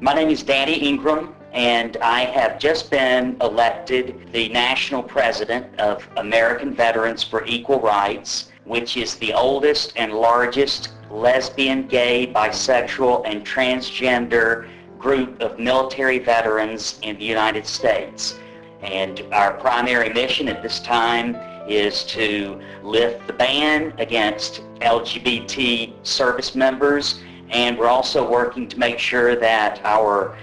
My name is Danny Ingram, and I have just been elected the national president of American Veterans for Equal Rights, which is the oldest and largest lesbian, gay, bisexual, and transgender group of military veterans in the United States. And our primary mission at this time is to lift the ban against LGBT service members, and we're also working to make sure that our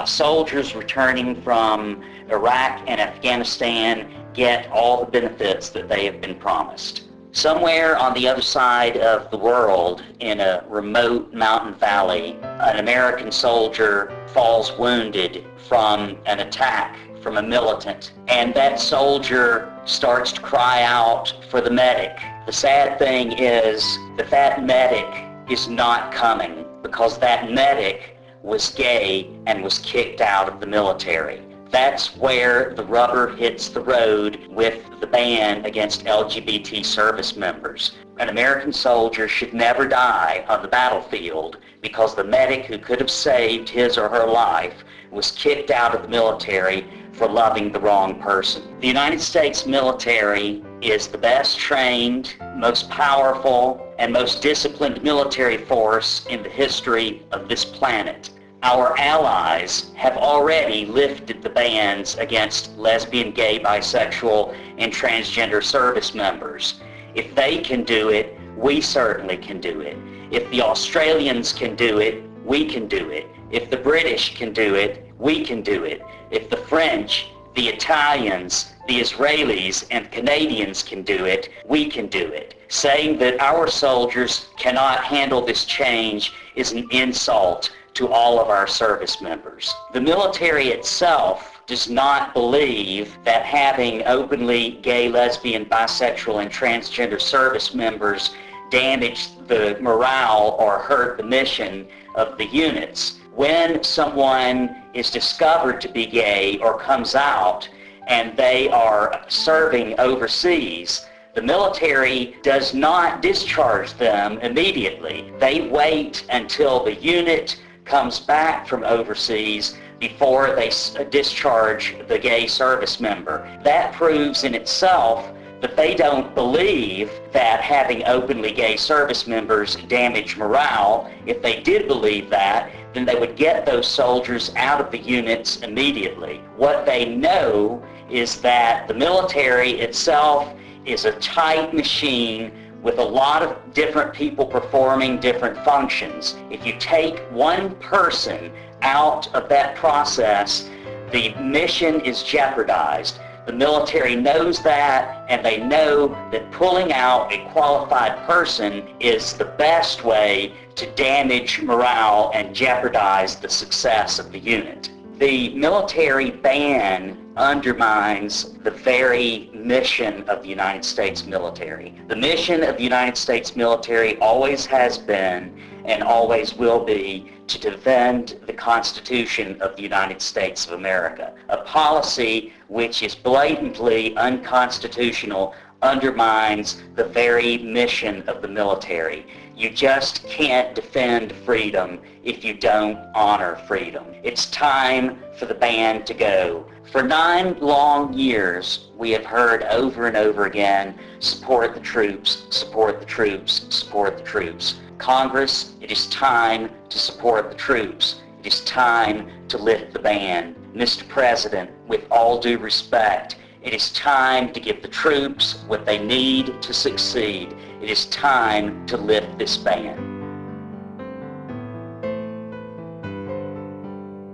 soldiers returning from Iraq and Afghanistan get all the benefits that they have been promised. Somewhere on the other side of the world, in a remote mountain valley, an American soldier falls wounded from an attack from a militant, and that soldier starts to cry out for the medic. The sad thing is that that medic is not coming because that medic was gay and was kicked out of the military. That's where the rubber hits the road with the ban against LGBT service members. An American soldier should never die on the battlefield because the medic who could have saved his or her life was kicked out of the military for loving the wrong person. The United States military is the best trained, most powerful, and most disciplined military force in the history of this planet. Our allies have already lifted the bans against lesbian, gay, bisexual, and transgender service members. If they can do it, we certainly can do it. If the Australians can do it, we can do it. If the British can do it, we can do it. If the French, the Italians, the Israelis, and Canadians can do it, we can do it. Saying that our soldiers cannot handle this change is an insult to all of our service members. The military itself does not believe that having openly gay, lesbian, bisexual, and transgender service members damage the morale or hurt the mission of the units. When someone is discovered to be gay or comes out and they are serving overseas, the military does not discharge them immediately. They wait until the unit comes back from overseas before they discharge the gay service member. That proves in itself that they don't believe that having openly gay service members damage morale. If they did believe that, then they would get those soldiers out of the units immediately. What they know is that the military itself is a tight machine with a lot of different people performing different functions. If you take one person out of that process, the mission is jeopardized. The military knows that, and they know that pulling out a qualified person is the best way to damage morale and jeopardize the success of the unit. The military ban undermines the very mission of the United States military. The mission of the United States military always has been and always will be to defend the Constitution of the United States of America. A policy which is blatantly unconstitutional undermines the very mission of the military. You just can't defend freedom if you don't honor freedom. It's time for the ban to go. For 9 long years, we have heard over and over again, support the troops, support the troops, support the troops. Congress, it is time to support the troops. It is time to lift the ban. Mr. President, with all due respect, it is time to give the troops what they need to succeed. It is time to lift this ban.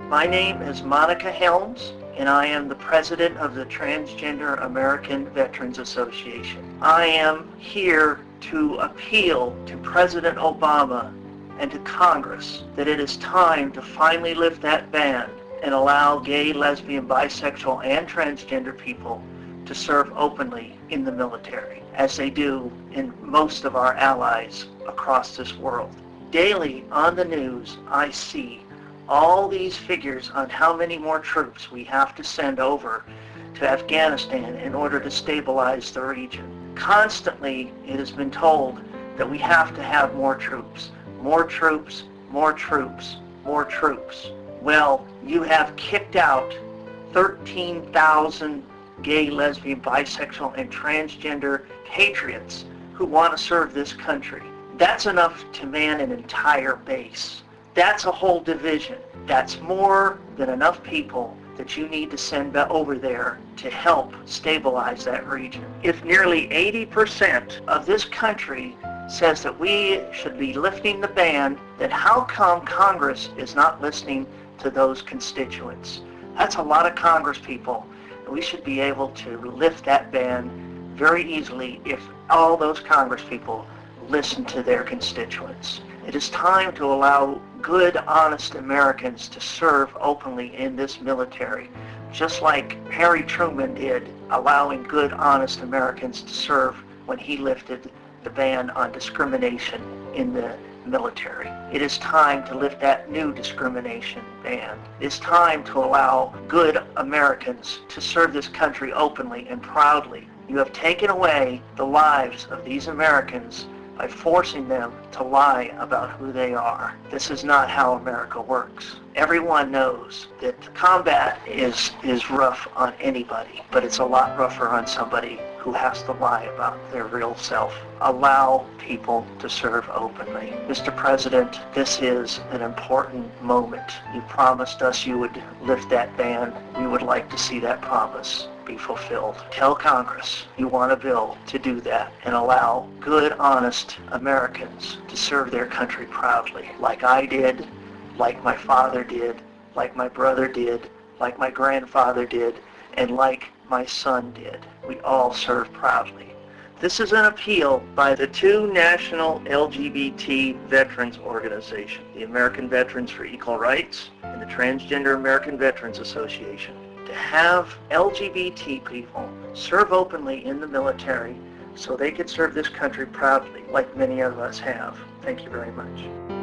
My name is Monica Helms, and I am the president of the Transgender American Veterans Association. I am here to appeal to President Obama and to Congress that it is time to finally lift that ban and allow gay, lesbian, bisexual, and transgender people to serve openly in the military, as they do in most of our allies across this world. Daily on the news, I see all these figures on how many more troops we have to send over to Afghanistan in order to stabilize the region. Constantly, it has been told that we have to have more troops, more troops, more troops, more troops. Well, you have kicked out 13,000 gay, lesbian, bisexual, and transgender patriots who want to serve this country. That's enough to man an entire base. That's a whole division. That's more than enough people that you need to send over there to help stabilize that region. If nearly 80% of this country says that we should be lifting the ban, then how come Congress is not listening to those constituents? That's a lot of Congress people. We should be able to lift that ban very easily if all those Congress people listen to their constituents. It is time to allow good, honest Americans to serve openly in this military, just like Harry Truman did, allowing good, honest Americans to serve when he lifted the ban on discrimination in the military. It is time to lift that new discrimination ban. It is time to allow good Americans to serve this country openly and proudly. You have taken away the lives of these Americans by forcing them to lie about who they are. This is not how America works. Everyone knows that combat is rough on anybody, but it's a lot rougher on somebody who has to lie about their real self. Allow people to serve openly. Mr. President, this is an important moment. You promised us you would lift that ban. We would like to see that promise be fulfilled. Tell Congress you want a bill to do that and allow good, honest Americans to serve their country proudly, like I did, like my father did, like my brother did, like my grandfather did, and like my son did. We all serve proudly. This is an appeal by the two national LGBT veterans organizations, the American Veterans for Equal Rights and the Transgender American Veterans Association, to have LGBT people serve openly in the military so they could serve this country proudly like many of us have. Thank you very much.